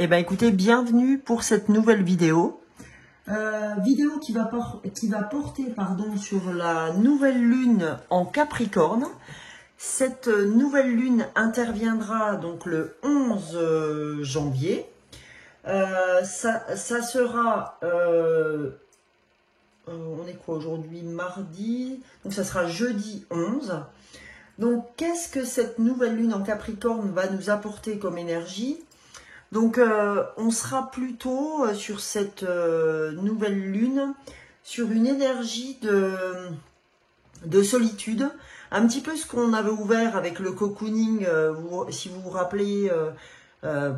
Eh ben écoutez, bienvenue pour cette nouvelle vidéo. Vidéo qui va porter sur la nouvelle lune en Capricorne. Cette nouvelle lune interviendra donc le 11 janvier. Ça sera... on est quoi aujourd'hui? Mardi. Donc ça sera jeudi 11. Donc qu'est-ce que cette nouvelle lune en Capricorne va nous apporter comme énergie? Donc on sera plutôt sur cette nouvelle lune sur une énergie de solitude, un petit peu ce qu'on avait ouvert avec le cocooning, si vous vous rappelez,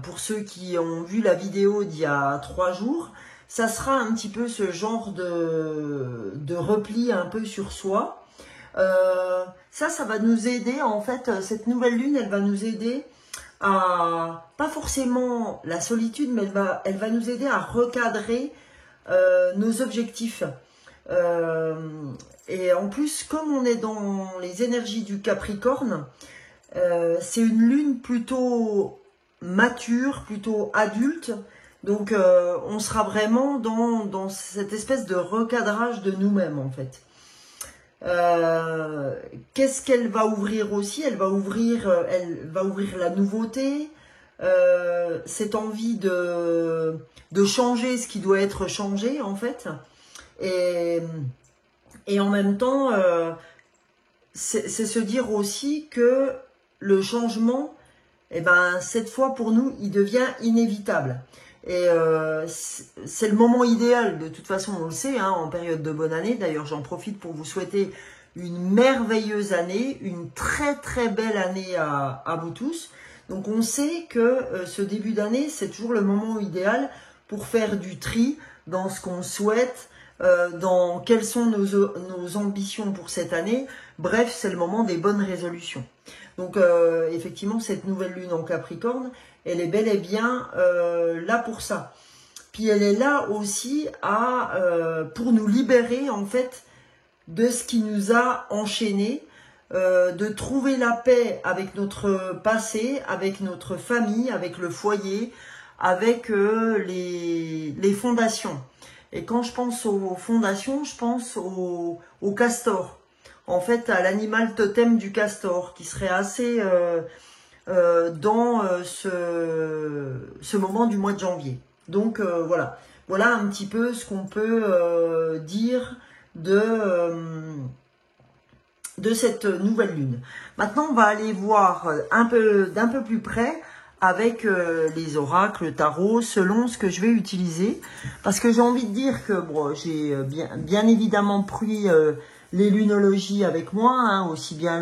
pour ceux qui ont vu la vidéo d'il y a 3 jours, ça sera un petit peu ce genre de repli un peu sur soi. Ça va nous aider, en fait, cette nouvelle lune, elle va nous aider à, pas forcément la solitude, mais elle va nous aider à recadrer nos objectifs. Et en plus, comme on est dans les énergies du Capricorne, c'est une lune plutôt mature, plutôt adulte. Donc on sera vraiment dans cette espèce de recadrage de nous-mêmes, en fait. Qu'est-ce qu'elle va ouvrir aussi? Elle va ouvrir la nouveauté, cette envie de changer ce qui doit être changé, en fait. Et en même temps, c'est se dire aussi que le changement, eh ben, cette fois pour nous, il devient inévitable. Et c'est le moment idéal, de toute façon on le sait, hein, en période de bonne année. D'ailleurs j'en profite pour vous souhaiter une merveilleuse année, une très très belle année à vous tous. Donc on sait que ce début d'année, c'est toujours le moment idéal pour faire du tri dans ce qu'on souhaite, dans quelles sont nos ambitions pour cette année. Bref, c'est le moment des bonnes résolutions. Donc effectivement, cette nouvelle lune en Capricorne, elle est bel et bien là pour ça. Puis elle est là aussi pour nous libérer, en fait, de ce qui nous a enchaînés, de trouver la paix avec notre passé, avec notre famille, avec le foyer, avec les fondations. Et quand je pense aux fondations, je pense au castor. En fait, à l'animal totem du castor, qui serait assez dans ce moment du mois de janvier. Donc voilà. Voilà un petit peu ce qu'on peut dire de cette nouvelle lune. Maintenant, on va aller voir d'un peu plus près avec les oracles, le tarot, selon ce que je vais utiliser. Parce que j'ai envie de dire que bon, j'ai bien évidemment pris les lunologies avec moi, hein, aussi bien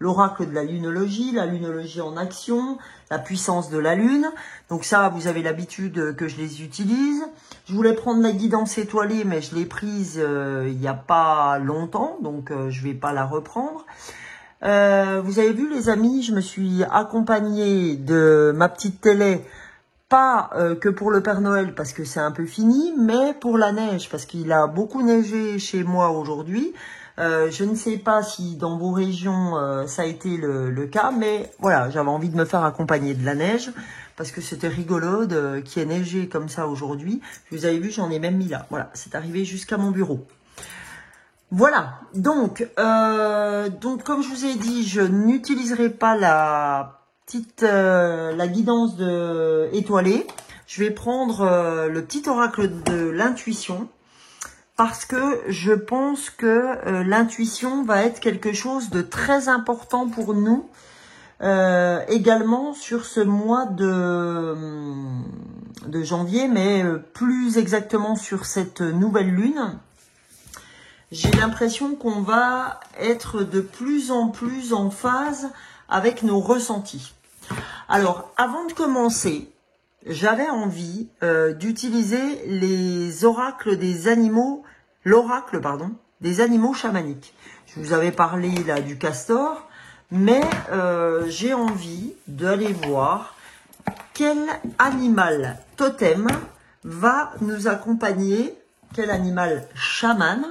l'oracle de la lunologie en action, la puissance de la lune. Donc ça, vous avez l'habitude que je les utilise. Je voulais prendre la guidance étoilée, mais je l'ai prise il n'y a pas longtemps, donc je ne vais pas la reprendre. Vous avez vu les amis, je me suis accompagnée de ma petite télé, pas que pour le Père Noël parce que c'est un peu fini, mais pour la neige parce qu'il a beaucoup neigé chez moi aujourd'hui. Je ne sais pas si dans vos régions ça a été le cas, mais voilà, j'avais envie de me faire accompagner de la neige parce que c'était rigolo qu'il y ait neigé comme ça aujourd'hui. Vous avez vu, j'en ai même mis là. Voilà, c'est arrivé jusqu'à mon bureau. Voilà, donc comme je vous ai dit, je n'utiliserai pas la guidance étoilée. Je vais prendre le petit oracle de l'intuition parce que je pense que l'intuition va être quelque chose de très important pour nous également sur ce mois de janvier, mais plus exactement sur cette nouvelle lune. J'ai l'impression qu'on va être de plus en plus en phase avec nos ressentis. Alors, avant de commencer, j'avais envie d'utiliser les oracles des animaux, l'oracle, pardon, des animaux chamaniques. Je vous avais parlé là du castor, mais j'ai envie d'aller voir quel animal totem va nous accompagner, quel animal chaman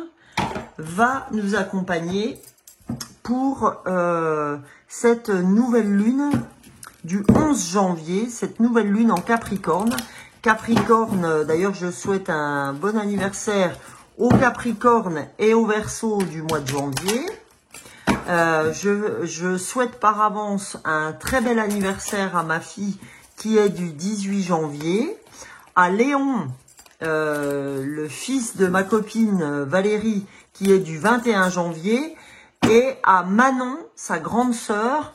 va nous accompagner pour cette nouvelle lune du 11 janvier, cette nouvelle lune en Capricorne. Capricorne, d'ailleurs, je souhaite un bon anniversaire au Capricorne et au Verseau du mois de janvier. Je souhaite par avance un très bel anniversaire à ma fille qui est du 18 janvier. À Léon, le fils de ma copine Valérie, qui est du 21 janvier. Et à Manon, sa grande sœur,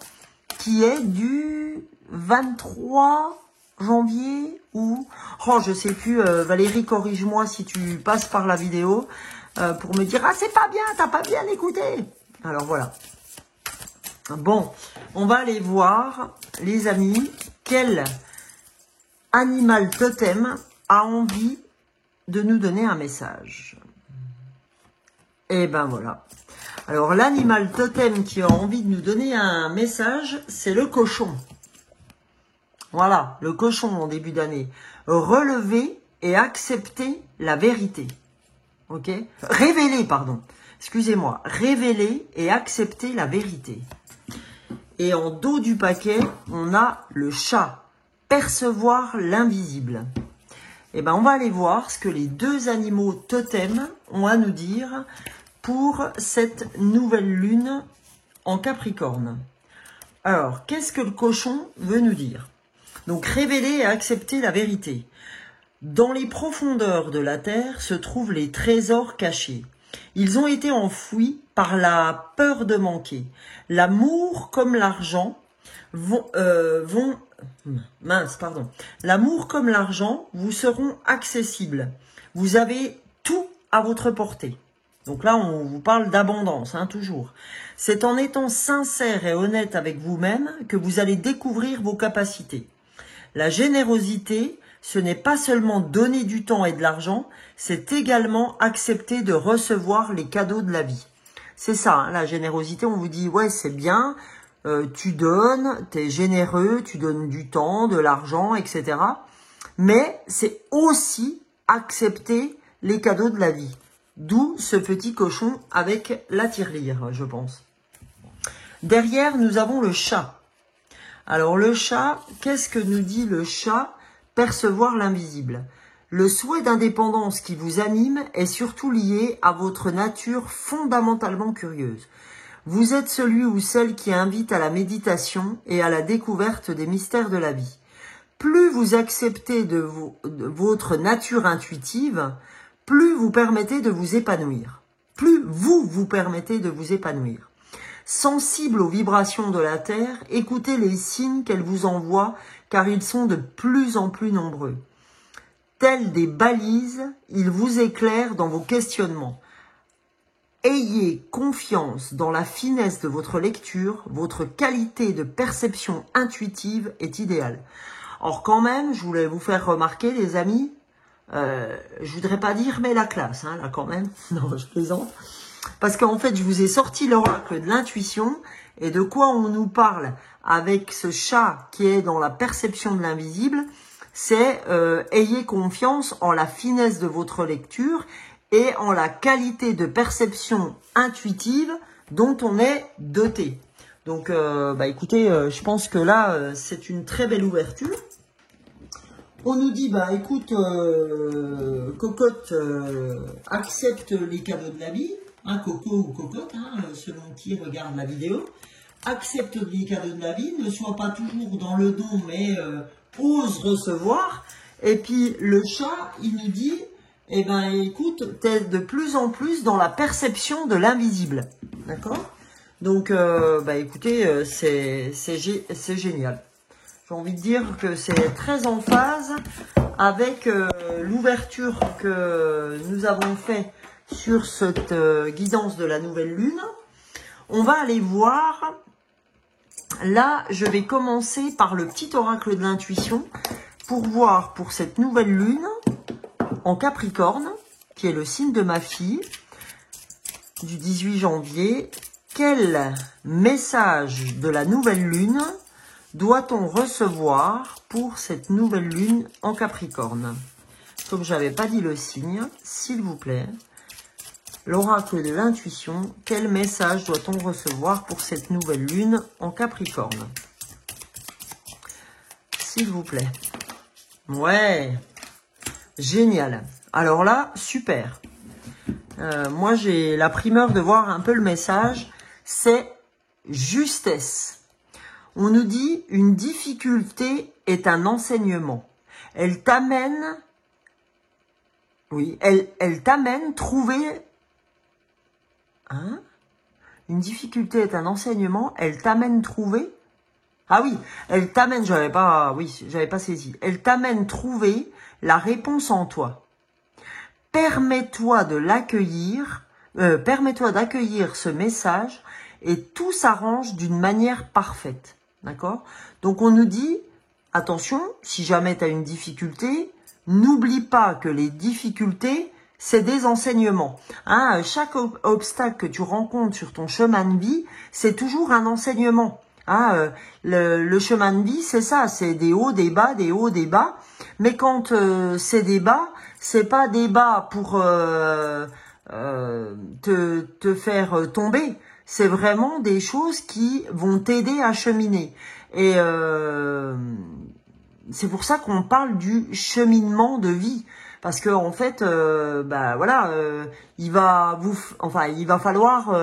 qui est du 23 janvier ou... Oh, je sais plus, Valérie, corrige-moi si tu passes par la vidéo pour me dire « Ah, c'est pas bien, t'as pas bien écouté !» Alors, voilà. Bon, on va aller voir, les amis, quel animal totem a envie de nous donner un message. Et ben voilà. Alors, l'animal totem qui a envie de nous donner un message, c'est le cochon. Voilà, le cochon en début d'année. Relever et accepter la vérité. Ok? Révéler, pardon. Excusez-moi. Révéler et accepter la vérité. Et en dos du paquet, on a le chat. Percevoir l'invisible. Et ben, on va aller voir ce que les deux animaux totems ont à nous dire pour cette nouvelle lune en Capricorne. Alors, qu'est-ce que le cochon veut nous dire? Donc, révéler et accepter la vérité. Dans les profondeurs de la terre se trouvent les trésors cachés. Ils ont été enfouis par la peur de manquer. L'amour comme l'argent L'amour comme l'argent vous seront accessibles. Vous avez tout à votre portée. Donc là, on vous parle d'abondance, hein, toujours. C'est en étant sincère et honnête avec vous-même que vous allez découvrir vos capacités. La générosité, ce n'est pas seulement donner du temps et de l'argent, c'est également accepter de recevoir les cadeaux de la vie. C'est ça, hein, la générosité, on vous dit, ouais, c'est bien, tu donnes, tu es généreux, tu donnes du temps, de l'argent, etc. Mais c'est aussi accepter les cadeaux de la vie. D'où ce petit cochon avec la tirelire, je pense. Derrière, nous avons le chat. Alors le chat, qu'est-ce que nous dit le chat? Percevoir l'invisible. Le souhait d'indépendance qui vous anime est surtout lié à votre nature fondamentalement curieuse. Vous êtes celui ou celle qui invite à la méditation et à la découverte des mystères de la vie. Plus vous acceptez de votre nature intuitive, plus vous permettez de vous épanouir. Plus vous permettez de vous épanouir. Sensible aux vibrations de la Terre, écoutez les signes qu'elle vous envoie, car ils sont de plus en plus nombreux. Tels des balises, ils vous éclairent dans vos questionnements. Ayez confiance dans la finesse de votre lecture, votre qualité de perception intuitive est idéale. Or quand même, je voulais vous faire remarquer, les amis, je voudrais pas dire mais la classe, hein, là quand même, non je plaisante, parce qu'en fait je vous ai sorti l'oracle de l'intuition, et de quoi on nous parle avec ce chat qui est dans la perception de l'invisible, c'est ayez confiance en la finesse de votre lecture et en la qualité de perception intuitive dont on est doté. Donc écoutez, je pense que là c'est une très belle ouverture. On nous dit, écoute, cocotte, accepte les cadeaux de la vie, hein, coco ou cocotte, hein, selon qui regarde la vidéo. Accepte les cadeaux de la vie, ne sois pas toujours dans le don, mais ose recevoir. Et puis, le chat, il nous dit, écoute, t'es de plus en plus dans la perception de l'invisible. D'accord? Donc, écoutez, c'est génial. J'ai envie de dire que c'est très en phase avec l'ouverture que nous avons fait sur cette guidance de la nouvelle lune. On va aller voir. Là, je vais commencer par le petit oracle de l'intuition pour voir pour cette nouvelle lune en Capricorne, qui est le signe de ma fille, du 18 janvier. Quel message de la nouvelle lune doit-on recevoir pour cette nouvelle lune en Capricorne? Comme je n'avais pas dit le signe, s'il vous plaît, l'oracle de l'intuition, quel message doit-on recevoir pour cette nouvelle lune en Capricorne? s'il vous plaît. Ouais, génial. Alors là, super. Moi, j'ai la primeur de voir un peu le message. C'est justesse. On nous dit, une difficulté est un enseignement. Elle t'amène, oui, elle t'amène trouver, hein? Une difficulté est un enseignement, elle t'amène trouver, ah oui, elle t'amène, j'avais pas saisi, elle t'amène trouver la réponse en toi. Permets-toi d'accueillir ce message et tout s'arrange d'une manière parfaite. D'accord? Donc on nous dit, attention, si jamais tu as une difficulté, n'oublie pas que les difficultés, c'est des enseignements. Hein, chaque obstacle que tu rencontres sur ton chemin de vie, c'est toujours un enseignement. Hein, le chemin de vie, c'est ça, c'est des hauts, des bas, des hauts, des bas. Mais quand c'est des bas, c'est pas des bas pour te faire tomber. C'est vraiment des choses qui vont t'aider à cheminer. Et c'est pour ça qu'on parle du cheminement de vie. Parce que en fait, voilà, il va falloir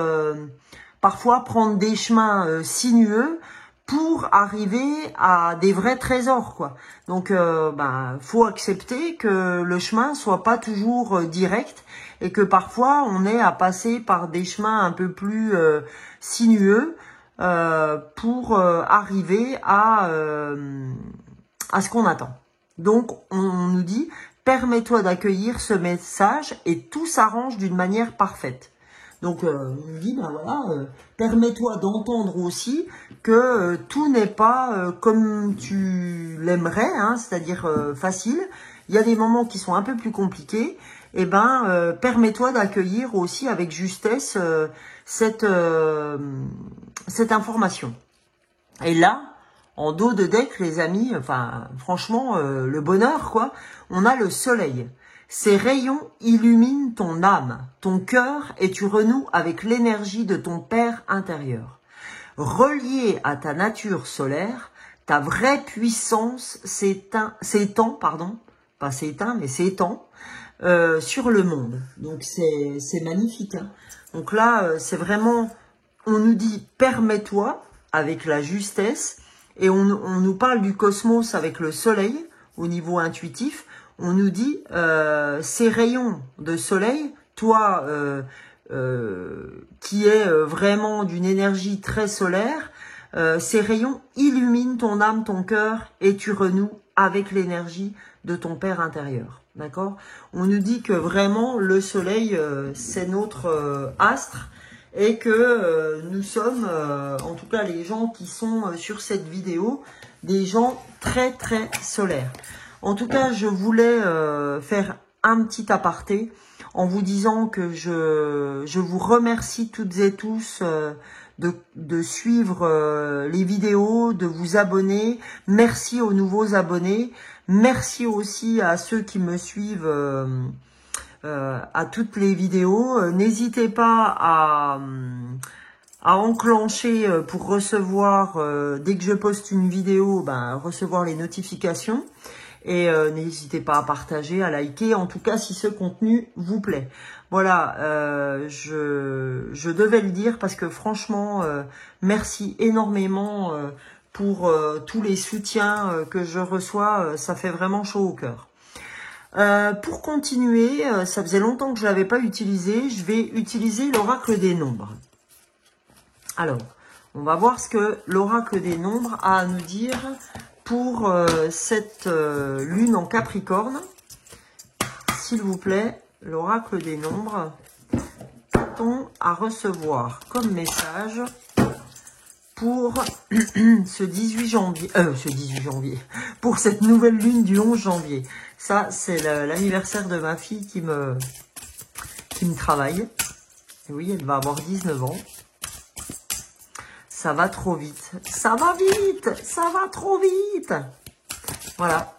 parfois prendre des chemins sinueux pour arriver à des vrais trésors, quoi. Donc, faut accepter que le chemin soit pas toujours direct et que parfois on ait à passer par des chemins un peu plus sinueux pour arriver à ce qu'on attend. Donc, on nous dit, permets-toi d'accueillir ce message et tout s'arrange d'une manière parfaite. Donc, on nous dit, permets-toi d'entendre aussi que tout n'est pas comme tu l'aimerais, hein, c'est-à-dire facile. Il y a des moments qui sont un peu plus compliqués. Et permets-toi d'accueillir aussi avec justesse cette information. Et là, en dos de deck, les amis, franchement, le bonheur, quoi. On a le soleil. Ces rayons illuminent ton âme, ton cœur, et tu renoues avec l'énergie de ton Père intérieur. Relié à ta nature solaire, ta vraie puissance s'étend sur le monde. Donc c'est magnifique. Hein. Donc là, c'est vraiment, on nous dit permets-toi avec la justesse, et on nous parle du cosmos avec le soleil au niveau intuitif. On nous dit ces rayons de soleil, toi qui est vraiment d'une énergie très solaire, ces rayons illuminent ton âme, ton cœur, et tu renoues avec l'énergie de ton Père intérieur. D'accord? On nous dit que vraiment le soleil, c'est notre astre, et que nous sommes, en tout cas les gens qui sont sur cette vidéo, des gens très très solaires. En tout cas, je voulais faire un petit aparté en vous disant que je vous remercie toutes et tous de suivre les vidéos, de vous abonner. Merci aux nouveaux abonnés. Merci aussi à ceux qui me suivent à toutes les vidéos. N'hésitez pas à enclencher pour recevoir, dès que je poste une vidéo, recevoir les notifications. Et n'hésitez pas à partager, à liker, en tout cas si ce contenu vous plaît. Voilà, je devais le dire parce que franchement, merci énormément pour tous les soutiens que je reçois, ça fait vraiment chaud au cœur. Pour continuer, ça faisait longtemps que je ne l'avais pas utilisé, je vais utiliser l'oracle des nombres. Alors, on va voir ce que l'oracle des nombres a à nous dire pour cette lune en Capricorne. S'il vous plaît, l'oracle des nombres, qu'a-t-on à recevoir comme message pour ce 18 janvier, pour cette nouvelle lune du 11 janvier. Ça, c'est l'anniversaire de ma fille qui me travaille. Et oui, elle va avoir 19 ans. Ça va trop vite. Ça va vite. Ça va trop vite. Voilà.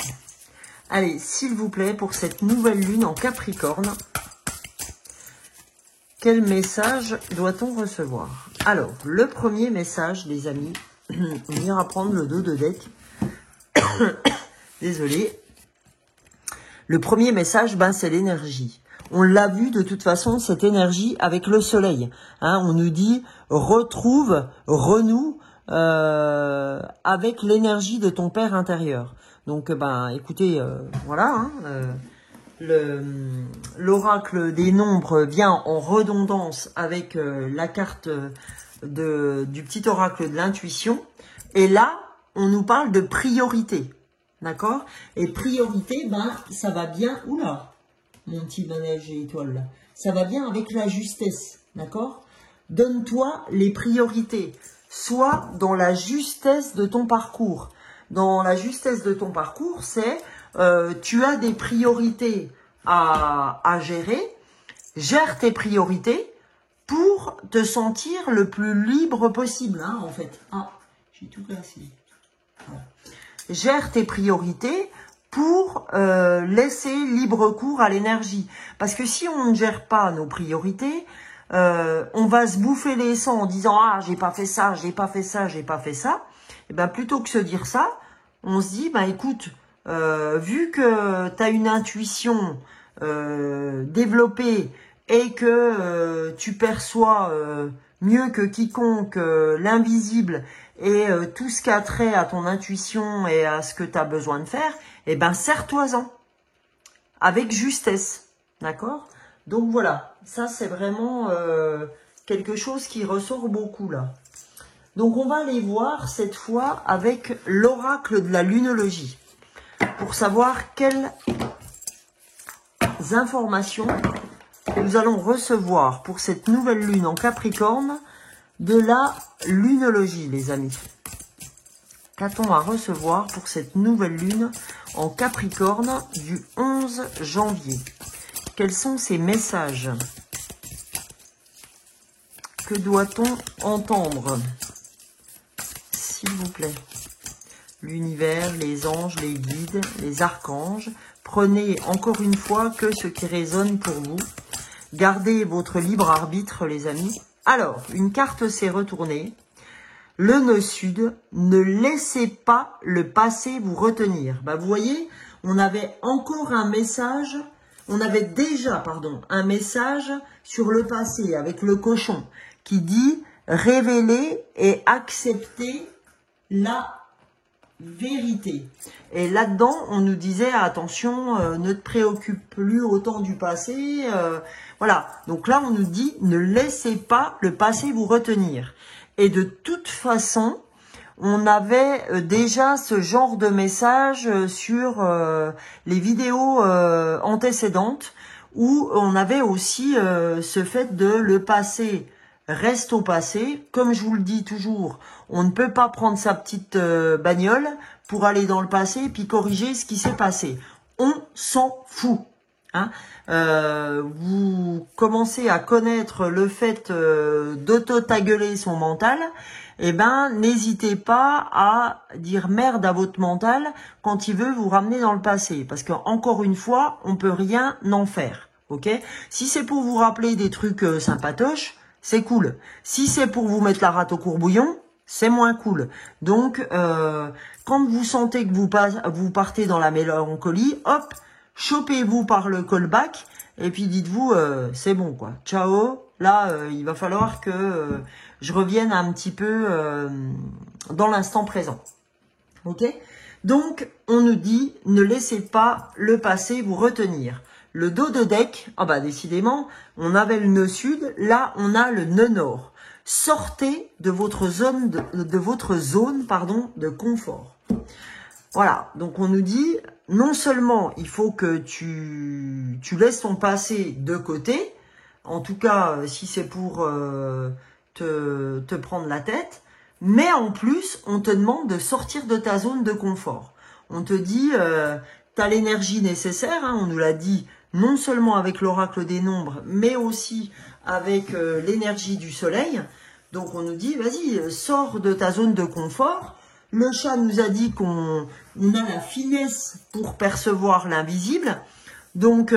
Allez, s'il vous plaît, pour cette nouvelle lune en Capricorne, quel message doit-on recevoir? Alors, le premier message, les amis, on ira prendre le dos de deck. Désolée. Le premier message, ben, c'est l'énergie. On l'a vu de toute façon, cette énergie avec le soleil. Hein, on nous dit, retrouve, renoue avec l'énergie de ton père intérieur. Donc, ben, écoutez, voilà, hein, l'oracle des nombres vient en redondance avec la carte du petit oracle de l'intuition. Et là, on nous parle de priorité. D'accord? Et priorité, ben, ça va bien. Oula, mon petit manège et étoile là. Ça va bien avec la justesse. D'accord? Donne-toi les priorités. Sois dans la justesse de ton parcours. Dans la justesse de ton parcours, c'est tu as des priorités à gérer. Gère tes priorités pour te sentir le plus libre possible, hein, en fait. Ah, j'ai tout cassé. Voilà. Gère tes priorités pour laisser libre cours à l'énergie. Parce que si on ne gère pas nos priorités, on va se bouffer les sangs en disant « Ah, j'ai pas fait ça, j'ai pas fait ça, j'ai pas fait ça ». Et ben plutôt que se dire ça, on se dit « Bah écoute, vu que tu as une intuition développée et que tu perçois mieux que quiconque l'invisible et tout ce qui a trait à ton intuition et à ce que tu as besoin de faire, eh ben serre-toi-en avec justesse, d'accord? Donc voilà, ça c'est vraiment quelque chose qui ressort beaucoup là. Donc on va aller voir cette fois avec l'oracle de la lunologie pour savoir quelles informations nous allons recevoir pour cette nouvelle lune en Capricorne de la lunologie, les amis. Qu'a-t-on à recevoir pour cette nouvelle lune en Capricorne du 11 janvier? Quels sont ces messages? Que doit-on entendre? S'il vous plaît. L'univers, les anges, les guides, les archanges. Prenez encore une fois que ce qui résonne pour vous. Gardez votre libre arbitre, les amis. Alors, une carte s'est retournée. Le nœud sud, ne laissez pas le passé vous retenir. Bah, vous voyez, on avait encore un message, on avait déjà, pardon, un message sur le passé avec le cochon qui dit révéler et accepter la vérité. Et là-dedans, on nous disait attention, ne te préoccupe plus autant du passé. Voilà. Donc là, on nous dit ne laissez pas le passé vous retenir. Et de toute façon, on avait déjà ce genre de message sur les vidéos antécédentes où on avait aussi ce fait de le passé reste au passé. Comme je vous le dis toujours, on ne peut pas prendre sa petite bagnole pour aller dans le passé et puis corriger ce qui s'est passé. On s'en fout. Hein, vous commencez à connaître le fait d'auto-tagueler son mental, eh ben n'hésitez pas à dire merde à votre mental quand il veut vous ramener dans le passé, parce que encore une fois, on peut rien en faire. Ok? Si c'est pour vous rappeler des trucs sympatoches, c'est cool. Si c'est pour vous mettre la rate au courbouillon, c'est moins cool. Donc, quand vous sentez que vous partez dans la mélancolie, hop, chopez-vous par le callback et puis dites-vous c'est bon quoi, ciao. Là il va falloir que je revienne un petit peu dans l'instant présent. Ok? Donc on nous dit ne laissez pas le passé vous retenir. Le dos de deck, ah bah décidément, on avait le nœud sud, là on a le nœud nord. Sortez de votre zone de confort. Voilà, donc on nous dit, non seulement il faut que tu laisses ton passé de côté, en tout cas si c'est pour te prendre la tête, mais en plus on te demande de sortir de ta zone de confort. On te dit, tu as l'énergie nécessaire, hein, on nous l'a dit, non seulement avec l'oracle des nombres, mais aussi avec l'énergie du soleil. Donc on nous dit, vas-y, sors de ta zone de confort. Le chat nous a dit qu'on a la finesse pour percevoir l'invisible. Donc,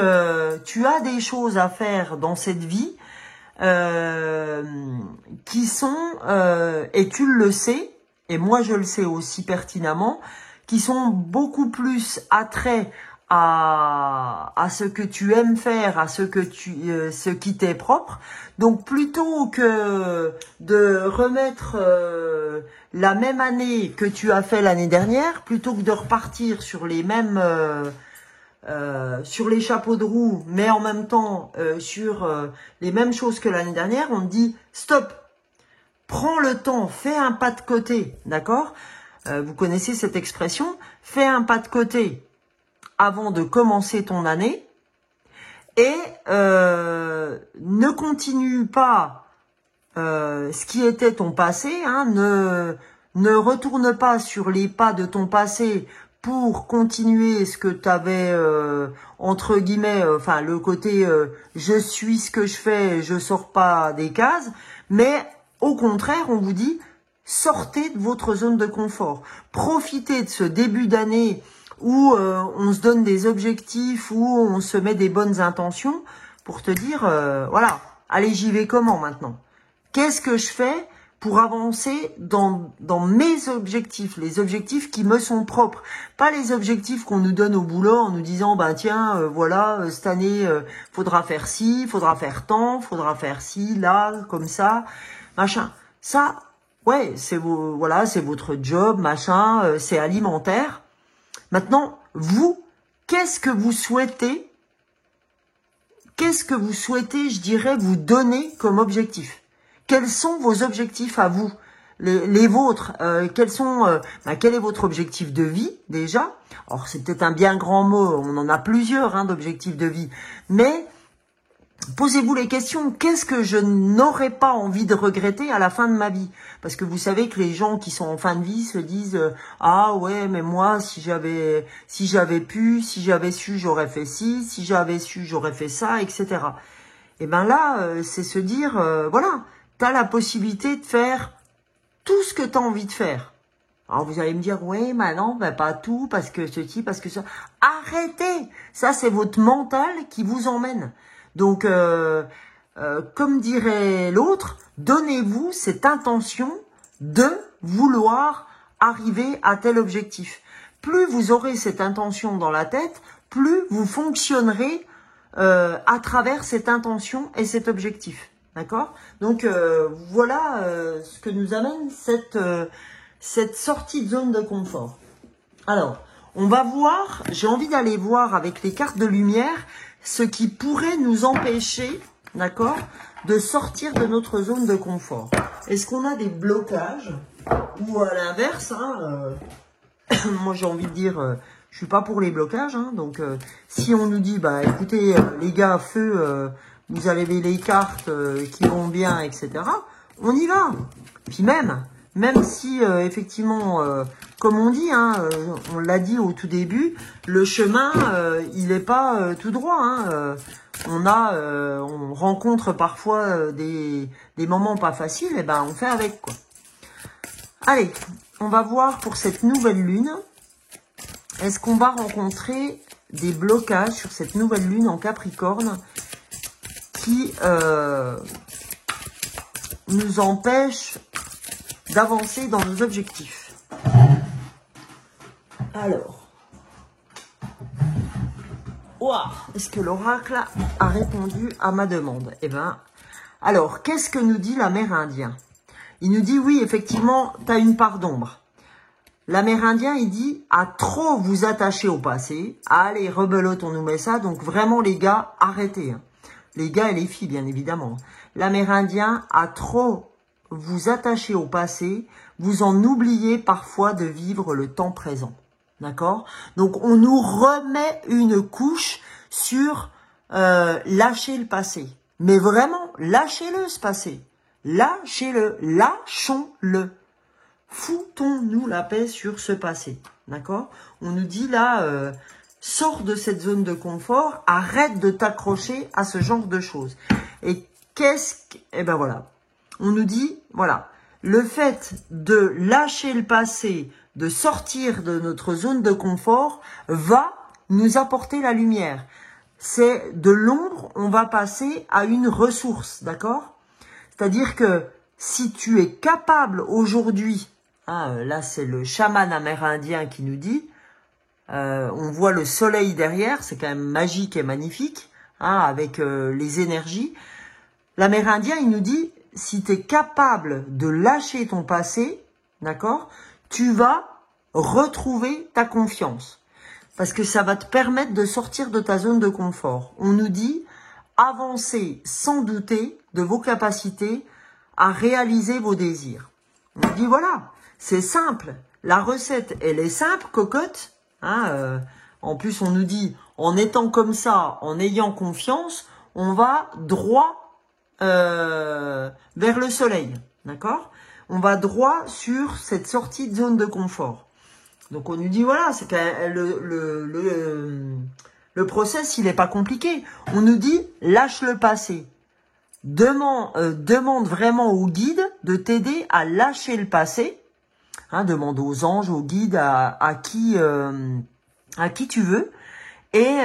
tu as des choses à faire dans cette vie qui sont, et tu le sais, et moi je le sais aussi pertinemment, qui sont beaucoup plus attraits à ce que tu aimes faire, à ce qui t'est propre. Donc plutôt que de remettre la même année que tu as fait l'année dernière, plutôt que de repartir sur les mêmes sur les chapeaux de roue, mais en même temps sur les mêmes choses que l'année dernière, on te dit stop, prends le temps, fais un pas de côté, d'accord? Vous connaissez cette expression, fais un pas de côté avant de commencer ton année et ne continue pas ce qui était ton passé, hein, ne retourne pas sur les pas de ton passé pour continuer ce que tu avais entre guillemets, enfin le côté je suis ce que je fais, je sors pas des cases, mais au contraire on vous dit sortez de votre zone de confort, profitez de ce début d'année où on se donne des objectifs, où on se met des bonnes intentions pour te dire, voilà, allez, j'y vais comment maintenant? Qu'est-ce que je fais pour avancer dans mes objectifs, les objectifs qui me sont propres, pas les objectifs qu'on nous donne au boulot en nous disant, ben tiens, voilà, cette année, faudra faire ci, faudra faire tant, faudra faire ci, là, comme ça, machin. Ça, ouais, voilà, c'est votre job, machin, c'est alimentaire. Maintenant, vous, qu'est-ce que vous souhaitez, je dirais, vous donner comme objectif? Quels sont vos objectifs à vous, les vôtres? Quel est votre objectif de vie déjà? Alors, c'est peut-être un bien grand mot, on en a plusieurs hein, d'objectifs de vie, mais posez-vous les questions, qu'est-ce que je n'aurais pas envie de regretter à la fin de ma vie? Parce que vous savez que les gens qui sont en fin de vie se disent ah ouais, mais moi, si j'avais pu, si j'avais su, j'aurais fait ci, si j'avais su, j'aurais fait ça, etc. Et ben là, c'est se dire, voilà, tu as la possibilité de faire tout ce que tu as envie de faire. Alors vous allez me dire, oui, mais non, ben pas tout, parce que ceci, parce que ça. Arrêtez! Ça, c'est votre mental qui vous emmène. Donc, comme dirait l'autre, donnez-vous cette intention de vouloir arriver à tel objectif. Plus vous aurez cette intention dans la tête, plus vous fonctionnerez à travers cette intention et cet objectif. D'accord? Donc, voilà ce que nous amène cette sortie de zone de confort. Alors, on va voir, j'ai envie d'aller voir avec les cartes de lumière ce qui pourrait nous empêcher, d'accord, de sortir de notre zone de confort. Est-ce qu'on a des blocages? Ou à l'inverse, hein, moi j'ai envie de dire, je suis pas pour les blocages, hein, donc si on nous dit, bah écoutez les gars, feu, vous avez les cartes qui vont bien, etc., on y va. Puis même si effectivement, comme on dit, hein, on l'a dit au tout début, le chemin, il n'est pas tout droit. Hein, on rencontre parfois des moments pas faciles, et ben on fait avec quoi. Allez, on va voir pour cette nouvelle lune. Est-ce qu'on va rencontrer des blocages sur cette nouvelle lune en Capricorne qui nous empêchent d'avancer dans nos objectifs? Alors, wow, est-ce que l'oracle a répondu à ma demande? Eh ben, alors, qu'est-ce que nous dit l'Amérindien? Il nous dit, oui, effectivement, tu as une part d'ombre. L'Amérindien, il dit, à trop vous attacher au passé, allez, rebelote, on nous met ça, donc vraiment, les gars, arrêtez. Hein. Les gars et les filles, bien évidemment. L'Amérindien, à trop vous attacher au passé, vous en oubliez parfois de vivre le temps présent. D'accord? Donc, on nous remet une couche sur lâcher le passé. Mais vraiment, lâchez-le, ce passé. Lâchez-le. Lâchons-le. Foutons-nous la paix sur ce passé. D'accord? On nous dit là, sors de cette zone de confort, arrête de t'accrocher à ce genre de choses. Et eh ben voilà. On nous dit, voilà, le fait de lâcher le passé, de sortir de notre zone de confort, va nous apporter la lumière. C'est de l'ombre, on va passer à une ressource, d'accord? C'est-à-dire que si tu es capable aujourd'hui, Hein, là, c'est le chaman amérindien qui nous dit. On voit le soleil derrière, c'est quand même magique et magnifique, hein, avec les énergies. L'amérindien, il nous dit, si tu es capable de lâcher ton passé, d'accord, tu vas retrouver ta confiance. Parce que ça va te permettre de sortir de ta zone de confort. On nous dit, avancez sans douter de vos capacités à réaliser vos désirs. On nous dit, voilà, c'est simple. La recette, elle est simple, cocotte. Hein, en plus, on nous dit, en étant comme ça, en ayant confiance, on va droit vers le soleil, d'accord? On va droit sur cette sortie de zone de confort. Donc on nous dit voilà, c'est le process, il n'est pas compliqué. On nous dit lâche le passé. Demande vraiment au guide de t'aider à lâcher le passé. Hein, demande aux anges, aux guides, à qui tu veux. Et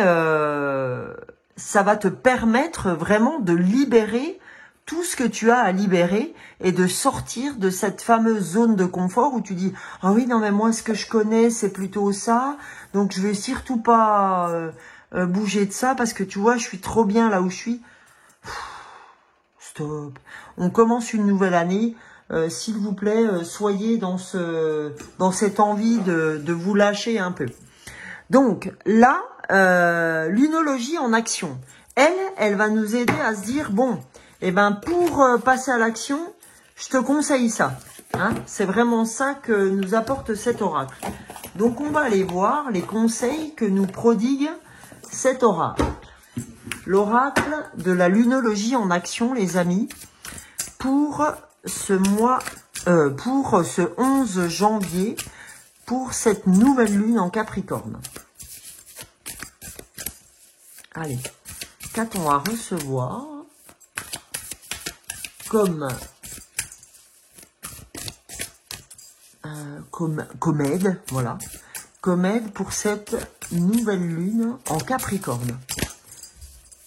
ça va te permettre vraiment de libérer tout ce que tu as à libérer et de sortir de cette fameuse zone de confort où tu dis « Ah oui, non mais moi ce que je connais c'est plutôt ça, donc je vais surtout pas bouger de ça parce que tu vois, je suis trop bien là où je suis. » Stop. On commence une nouvelle année. S'il vous plaît, soyez dans cette envie de vous lâcher un peu. Donc là, l'unologie en action. Elle va nous aider à se dire, bon, eh ben pour passer à l'action, je te conseille ça. Hein, c'est vraiment ça que nous apporte cet oracle. Donc on va aller voir les conseils que nous prodigue cet oracle. L'oracle de la lunologie en action, les amis, pour ce mois, pour ce 11 janvier, pour cette nouvelle lune en Capricorne. Allez, qu'a-t-on à recevoir comme aide, voilà, comme aide pour cette nouvelle lune en Capricorne.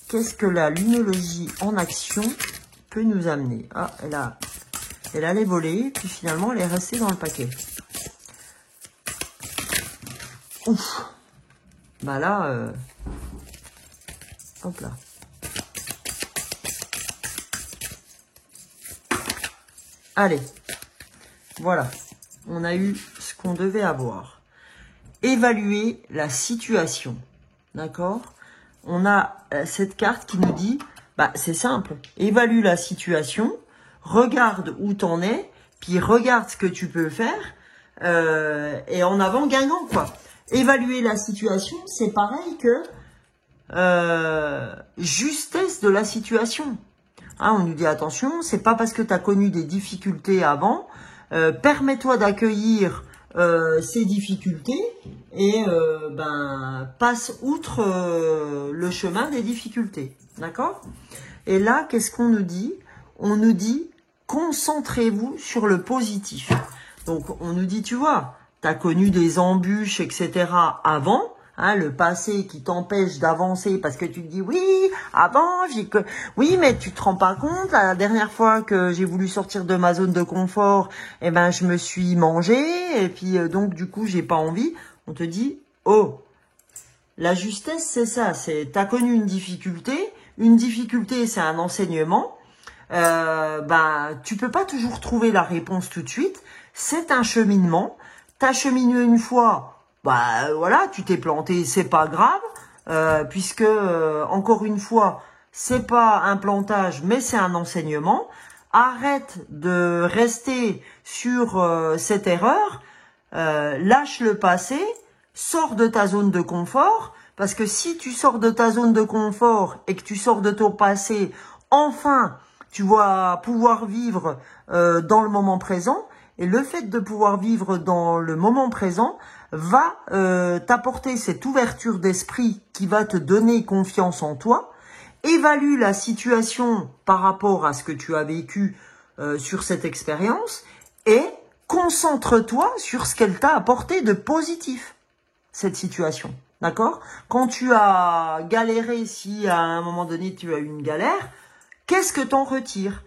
Qu'est-ce que la lunologie en action peut nous amener? Ah, elle allait voler, puis finalement elle est restée dans le paquet. Ouf. Bah là, hop là. Allez, voilà, on a eu ce qu'on devait avoir. Évaluer la situation, d'accord? On a cette carte qui nous dit, bah c'est simple, évalue la situation, regarde où t'en es, puis regarde ce que tu peux faire, et en avant gagnant, quoi. Évaluer la situation, c'est pareil que justesse de la situation. Hein, on nous dit attention, c'est pas parce que tu as connu des difficultés avant, permets-toi d'accueillir ces difficultés et passe outre le chemin des difficultés. D'accord? Et là, qu'est-ce qu'on nous dit? On nous dit concentrez-vous sur le positif. Donc on nous dit, tu vois, tu as connu des embûches, etc. avant. Hein, le passé qui t'empêche d'avancer parce que tu te dis oui, avant oui, mais tu te rends pas compte, la dernière fois que j'ai voulu sortir de ma zone de confort, eh ben je me suis mangé et puis donc du coup j'ai pas envie. On te dit oh, la justesse c'est ça, c'est t'as connu une difficulté c'est un enseignement. Tu peux pas toujours trouver la réponse tout de suite, c'est un cheminement. T'as cheminé une fois. Bah voilà, tu t'es planté, c'est pas grave, puisque encore une fois, c'est pas un plantage, mais c'est un enseignement. Arrête de rester sur cette erreur, lâche le passé, sors de ta zone de confort, parce que si tu sors de ta zone de confort et que tu sors de ton passé, enfin, tu vas pouvoir vivre dans le moment présent. Et le fait de pouvoir vivre dans le moment présent va t'apporter cette ouverture d'esprit qui va te donner confiance en toi. Évalue la situation par rapport à ce que tu as vécu sur cette expérience et concentre-toi sur ce qu'elle t'a apporté de positif, cette situation. D'accord? Quand tu as galéré, si à un moment donné tu as eu une galère, qu'est-ce que t'en retires?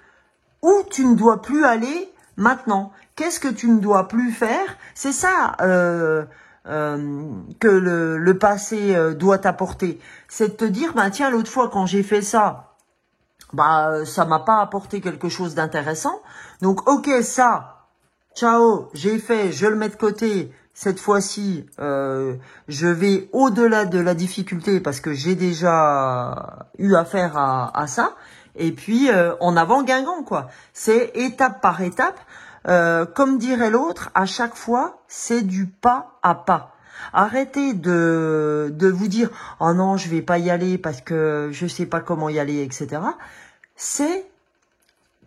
Où tu ne dois plus aller maintenant. Qu'est-ce que tu ne dois plus faire? C'est ça que le passé doit t'apporter. C'est de te dire, bah tiens, l'autre fois quand j'ai fait ça, bah ça m'a pas apporté quelque chose d'intéressant. Donc ok, ça, ciao, j'ai fait, je le mets de côté. Cette fois-ci, je vais au-delà de la difficulté parce que j'ai déjà eu affaire à ça. Et puis, en avant Guingamp, quoi. C'est étape par étape. Comme dirait l'autre, à chaque fois, c'est du pas à pas. Arrêtez de vous dire « Oh non, je vais pas y aller parce que je sais pas comment y aller, etc. » C'est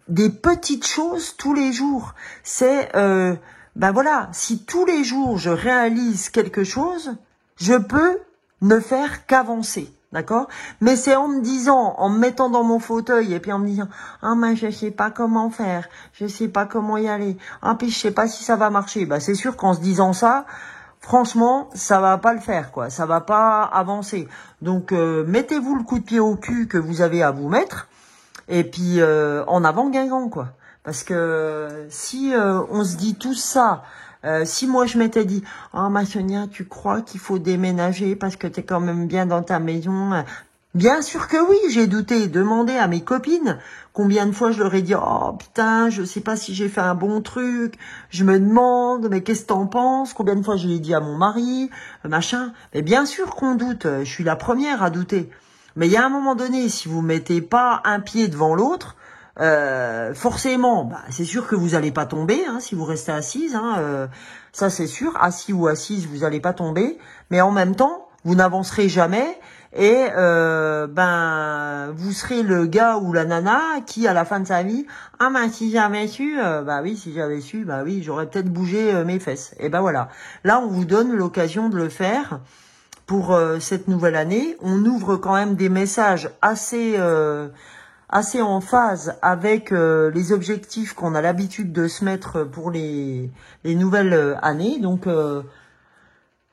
des petites choses tous les jours. C'est, ben voilà, si tous les jours je réalise quelque chose, je peux ne faire qu'avancer. D'accord? Mais c'est en me disant, en me mettant dans mon fauteuil et puis en me disant, ah, mais je sais pas comment faire, je sais pas comment y aller, ah, puis je sais pas si ça va marcher. Bah, c'est sûr qu'en se disant ça, franchement, ça va pas le faire, quoi. Ça va pas avancer. Donc, mettez-vous le coup de pied au cul que vous avez à vous mettre et puis, en avant Guingamp, quoi. Parce que si on se dit tout ça, si moi je m'étais dit « Oh ma Sonia, tu crois qu'il faut déménager parce que t'es quand même bien dans ta maison ?» Bien sûr que oui, j'ai douté. Demandé à mes copines combien de fois je leur ai dit « Oh putain, je sais pas si j'ai fait un bon truc. Je me demande, mais qu'est-ce que t'en penses ?» Combien de fois je l'ai dit à mon mari, machin. Mais bien sûr qu'on doute, je suis la première à douter. Mais il y a un moment donné, si vous mettez pas un pied devant l'autre, forcément, bah, c'est sûr que vous allez pas tomber hein, si vous restez assise. Hein, ça c'est sûr, assis ou assise, vous allez pas tomber. Mais en même temps, vous n'avancerez jamais et ben vous serez le gars ou la nana qui, à la fin de sa vie, ah ben si j'avais su, bah oui, si j'avais su, bah oui, j'aurais peut-être bougé mes fesses. Et ben voilà. Là, on vous donne l'occasion de le faire. Pour cette nouvelle année, on ouvre quand même des messages assez en phase avec les objectifs qu'on a l'habitude de se mettre pour les nouvelles années. Donc,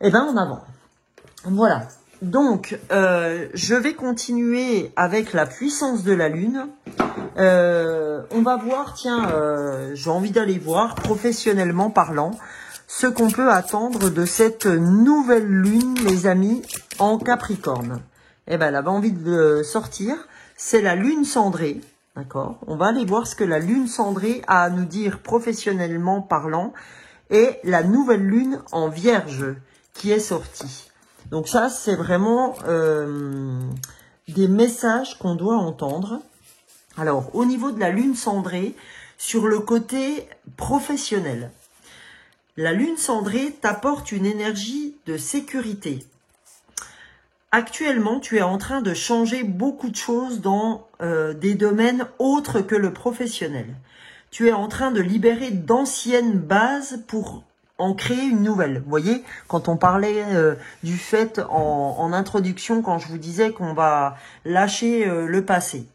eh ben, en avant. Voilà. Donc, je vais continuer avec la puissance de la Lune. On va voir, tiens, j'ai envie d'aller voir, professionnellement parlant, ce qu'on peut attendre de cette nouvelle Lune, les amis, en Capricorne. Eh ben, elle avait envie de sortir. C'est la Lune cendrée, d'accord? On va aller voir ce que la Lune cendrée a à nous dire professionnellement parlant. Et la nouvelle Lune en Vierge qui est sortie. Donc ça, c'est vraiment des messages qu'on doit entendre. Alors, au niveau de la Lune cendrée, sur le côté professionnel, la Lune cendrée t'apporte une énergie de sécurité. Actuellement, tu es en train de changer beaucoup de choses dans des domaines autres que le professionnel. Tu es en train de libérer d'anciennes bases pour en créer une nouvelle. Vous voyez, quand on parlait du fait en introduction, quand je vous disais qu'on va lâcher le passé.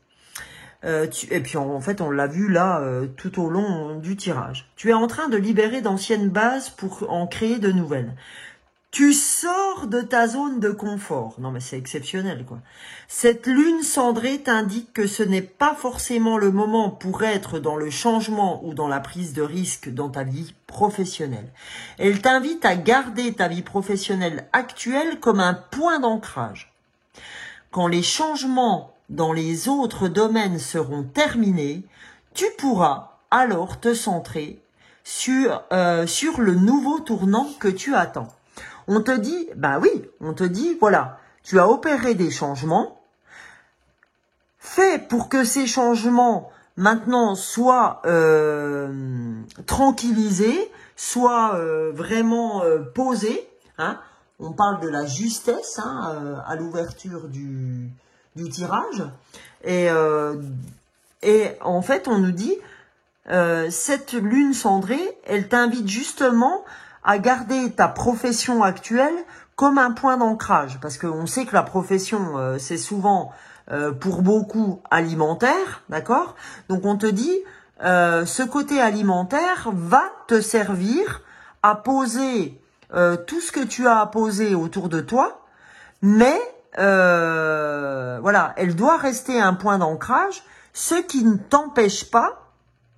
Et puis en fait, on l'a vu là tout au long du tirage. Tu es en train de libérer d'anciennes bases pour en créer de nouvelles. Tu sors de ta zone de confort. Non mais c'est exceptionnel quoi. Cette lune cendrée t'indique que ce n'est pas forcément le moment pour être dans le changement ou dans la prise de risque dans ta vie professionnelle. Elle t'invite à garder ta vie professionnelle actuelle comme un point d'ancrage. Quand les changements dans les autres domaines seront terminés, tu pourras alors te centrer sur le nouveau tournant que tu attends. On te dit, bah oui, on te dit, voilà, tu as opéré des changements, fais pour que ces changements maintenant soient tranquillisés, soient vraiment posés. Hein. On parle de la justesse hein, à l'ouverture du tirage. Et en fait, on nous dit, cette lune cendrée, elle t'invite justement à garder ta profession actuelle comme un point d'ancrage. Parce qu'on sait que la profession, c'est souvent, pour beaucoup, alimentaire, d'accord? Donc on te dit, ce côté alimentaire va te servir à poser tout ce que tu as à poser autour de toi, mais voilà, elle doit rester un point d'ancrage, ce qui ne t'empêche pas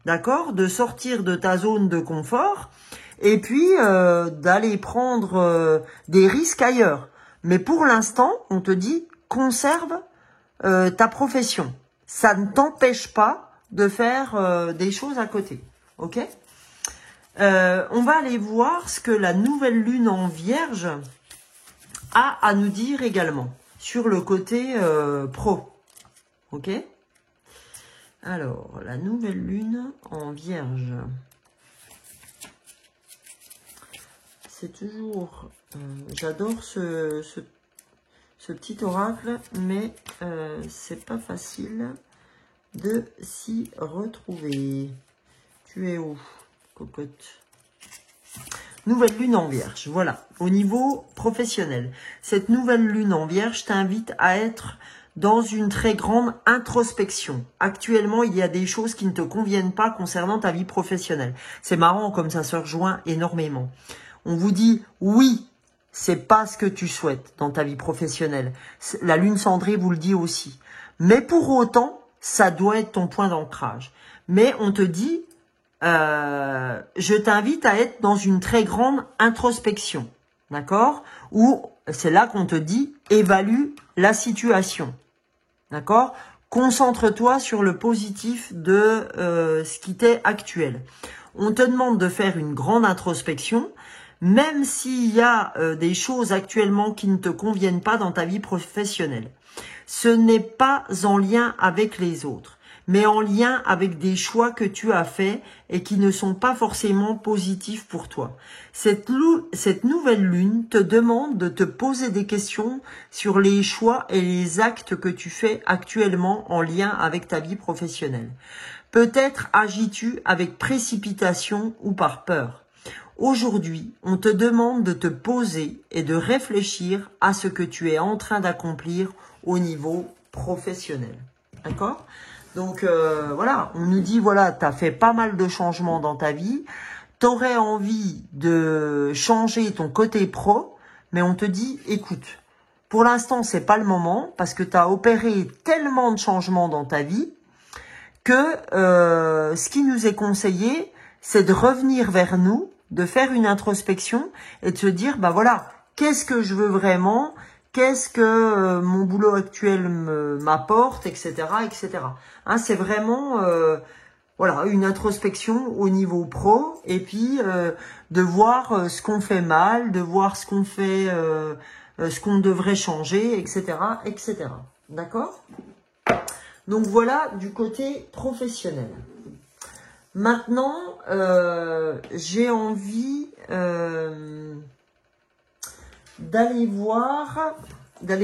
d'accord? De sortir de ta zone de confort et puis d'aller prendre des risques ailleurs. Mais pour l'instant, on te dit, conserve ta profession. Ça ne t'empêche pas de faire des choses à côté, ok? On va aller voir ce que la nouvelle lune en Vierge a à nous dire également sur le côté pro, ok? Alors, la nouvelle lune en Vierge, c'est toujours... j'adore ce petit oracle, mais c'est pas facile de s'y retrouver. Tu es où, cocotte? Nouvelle lune en Vierge, voilà, au niveau professionnel. Cette nouvelle lune en Vierge t'invite à être dans une très grande introspection. Actuellement, il y a des choses qui ne te conviennent pas concernant ta vie professionnelle. C'est marrant comme ça se rejoint énormément. On vous dit, oui, c'est pas ce que tu souhaites dans ta vie professionnelle. La lune cendrée vous le dit aussi. Mais pour autant, ça doit être ton point d'ancrage. Mais on te dit, je t'invite à être dans une très grande introspection, d'accord? Où c'est là qu'on te dit, évalue la situation, d'accord? Concentre-toi sur le positif de ce qui t'est actuel. On te demande de faire une grande introspection, même s'il y a des choses actuellement qui ne te conviennent pas dans ta vie professionnelle. Ce n'est pas en lien avec les autres, mais en lien avec des choix que tu as faits et qui ne sont pas forcément positifs pour toi. Cette nouvelle lune te demande de te poser des questions sur les choix et les actes que tu fais actuellement en lien avec ta vie professionnelle. Peut-être agis-tu avec précipitation ou par peur. Aujourd'hui, on te demande de te poser et de réfléchir à ce que tu es en train d'accomplir au niveau professionnel. D'accord ? Donc voilà, on nous dit, voilà, tu as fait pas mal de changements dans ta vie, tu aurais envie de changer ton côté pro, mais on te dit, écoute, pour l'instant, c'est pas le moment parce que tu as opéré tellement de changements dans ta vie que ce qui nous est conseillé, c'est de revenir vers nous, de faire une introspection et de se dire, bah voilà, qu'est-ce que je veux vraiment ? Qu'est-ce que mon boulot actuel m'apporte, etc., etc. Hein, c'est vraiment voilà, une introspection au niveau pro et puis de voir ce qu'on fait mal, de voir ce qu'on fait, ce qu'on devrait changer, etc., etc. D'accord ? Donc voilà du côté professionnel. Maintenant, j'ai envie d'aller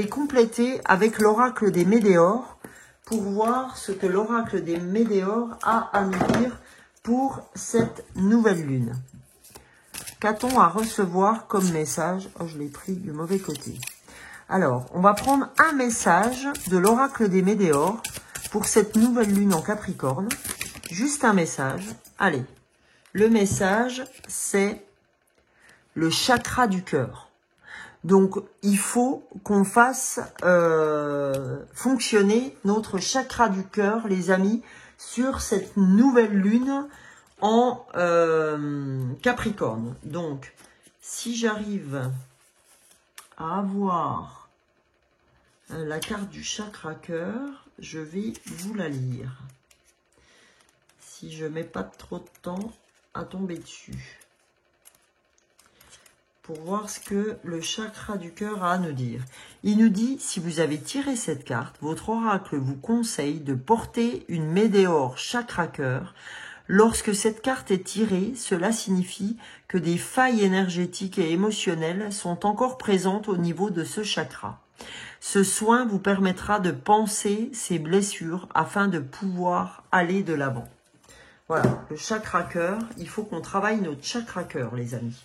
compléter avec l'oracle des Médéors pour voir ce que l'oracle des Médéors a à nous dire pour cette nouvelle lune. Qu'a-t-on à recevoir comme message? Oh, je l'ai pris du mauvais côté. Alors, on va prendre un message de l'oracle des Médéors pour cette nouvelle lune en Capricorne. Juste un message. Allez, le message, c'est le chakra du cœur. Donc, il faut qu'on fasse fonctionner notre chakra du cœur, les amis, sur cette nouvelle lune en Capricorne. Donc, si j'arrive à avoir la carte du chakra cœur, je vais vous la lire. Si je ne mets pas trop de temps à tomber dessus. Pour voir ce que le chakra du cœur a à nous dire. Il nous dit, si vous avez tiré cette carte, votre oracle vous conseille de porter une Médéor chakra cœur. Lorsque cette carte est tirée, cela signifie que des failles énergétiques et émotionnelles sont encore présentes au niveau de ce chakra. Ce soin vous permettra de panser ces blessures afin de pouvoir aller de l'avant. Voilà, le chakra cœur, il faut qu'on travaille notre chakra cœur, les amis.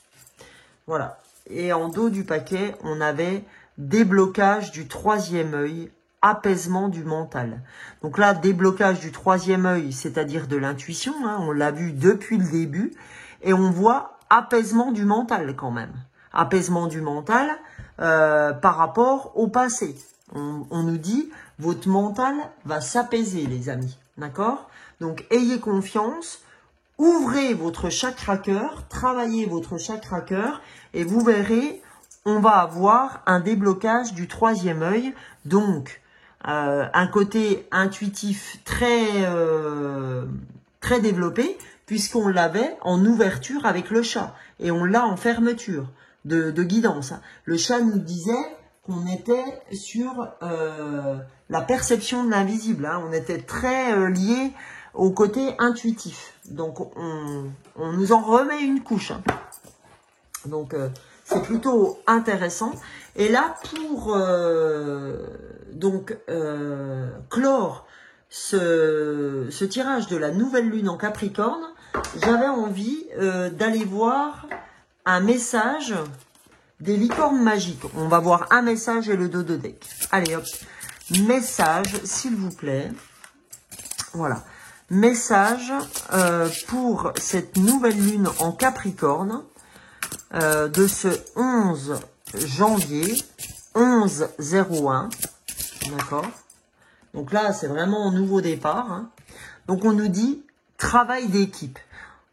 Voilà. Et en dos du paquet, on avait déblocage du troisième œil, apaisement du mental. Donc là, déblocage du troisième œil, c'est-à-dire de l'intuition, hein, on l'a vu depuis le début, et on voit apaisement du mental quand même. Apaisement du mental par rapport au passé. On nous dit, votre mental va s'apaiser, les amis. D'accord ? Donc, ayez confiance, ouvrez votre chakra cœur, travaillez votre chakra cœur et vous verrez, on va avoir un déblocage du troisième œil. Donc, un côté intuitif très développé puisqu'on l'avait en ouverture avec le chat et on l'a en fermeture de guidance. Le chat nous disait qu'on était sur la perception de l'invisible. Hein. On était très lié au côté intuitif. Donc, on nous en remet une couche. Hein. Donc, c'est plutôt intéressant. Et là, pour clore ce tirage de la nouvelle lune en Capricorne, j'avais envie d'aller voir un message des licornes magiques. On va voir un message et le dos de deck. Allez hop, message s'il vous plaît. Voilà, message pour cette nouvelle lune en Capricorne de ce 11 janvier 11-01. D'accord. Donc là, c'est vraiment un nouveau départ. Hein. Donc on nous dit travail d'équipe.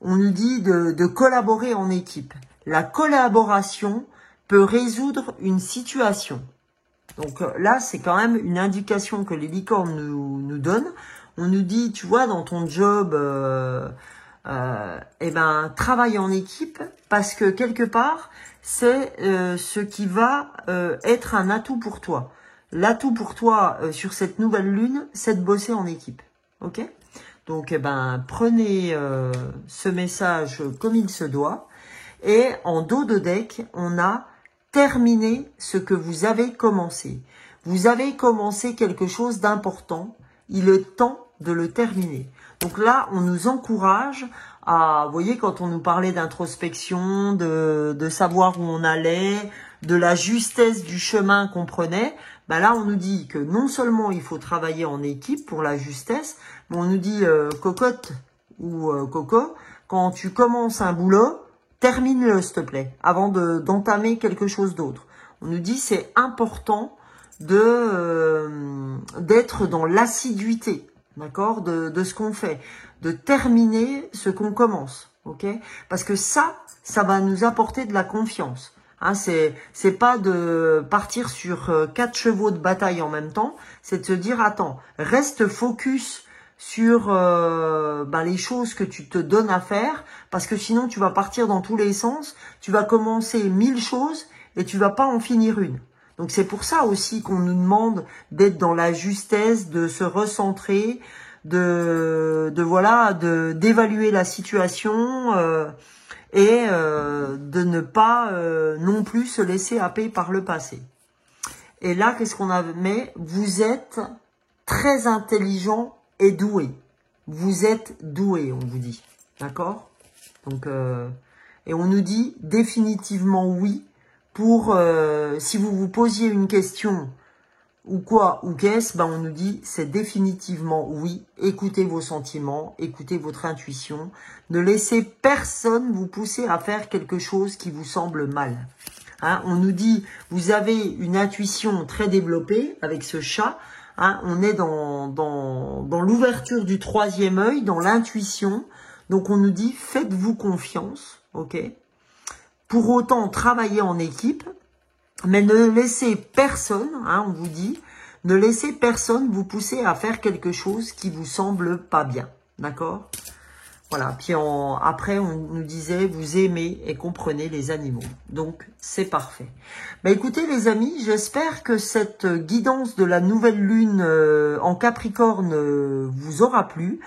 On nous dit de collaborer en équipe. La collaboration peut résoudre une situation. Donc là, c'est quand même une indication que les licornes nous donnent. On nous dit, tu vois, dans ton job, travaille en équipe parce que quelque part, c'est ce qui va être un atout pour toi. L'atout pour toi sur cette nouvelle lune, c'est de bosser en équipe. Ok ? Donc, prenez ce message comme il se doit. Et en dos de deck, on a terminé ce que vous avez commencé. Vous avez commencé quelque chose d'important. Il est temps de le terminer. Donc là, on nous encourage à, vous voyez, quand on nous parlait d'introspection, de savoir où on allait, de la justesse du chemin qu'on prenait, là, on nous dit que non seulement il faut travailler en équipe pour la justesse, mais on nous dit, cocotte ou coco, quand tu commences un boulot, termine-le, s'il te plaît, avant d'entamer quelque chose d'autre. On nous dit c'est important d'être dans l'assiduité, d'accord, de ce qu'on fait, de terminer ce qu'on commence, ok? Parce que ça va nous apporter de la confiance. Hein, c'est pas de partir sur 4 chevaux de bataille en même temps, c'est de se dire attends, reste focus sur les choses que tu te donnes à faire, parce que sinon tu vas partir dans tous les sens, tu vas commencer 1000 choses et tu vas pas en finir une. Donc c'est pour ça aussi qu'on nous demande d'être dans la justesse, de se recentrer, d'évaluer la situation et de ne pas non plus se laisser happer par le passé. Et là, qu'est-ce qu'on a? Mais vous êtes très intelligent et doué. Vous êtes doué, on vous dit. D'accord? Donc, et on nous dit définitivement oui pour, si vous vous posiez une question ou quoi, ou qu'est-ce, on nous dit c'est définitivement oui. Écoutez vos sentiments, écoutez votre intuition. Ne laissez personne vous pousser à faire quelque chose qui vous semble mal. Hein, on nous dit, vous avez une intuition très développée avec ce chat. Hein, on est dans l'ouverture du troisième œil, dans l'intuition. Donc, on nous dit, faites-vous confiance, ok? Pour autant, travaillez en équipe, mais ne laissez personne, hein, on vous dit, ne laissez personne vous pousser à faire quelque chose qui vous semble pas bien, d'accord? Voilà, puis après, on nous disait, vous aimez et comprenez les animaux. Donc, c'est parfait. Écoutez, les amis, j'espère que cette guidance de la nouvelle lune en Capricorne vous aura plu.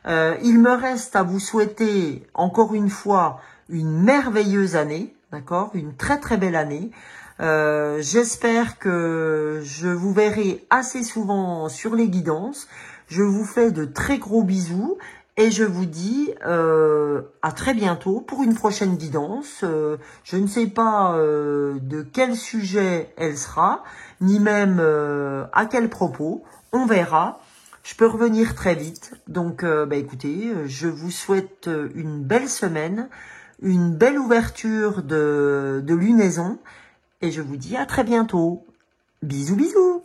Il me reste à vous souhaiter, encore une fois, une merveilleuse année, d'accord? Une très très belle année. J'espère que je vous verrai assez souvent sur les guidances. Je vous fais de très gros bisous. Et je vous dis à très bientôt pour une prochaine guidance. Je ne sais pas de quel sujet elle sera, ni même à quel propos. On verra. Je peux revenir très vite. Donc, écoutez, je vous souhaite une belle semaine, une belle ouverture de lunaison. Et je vous dis à très bientôt. Bisous, bisous.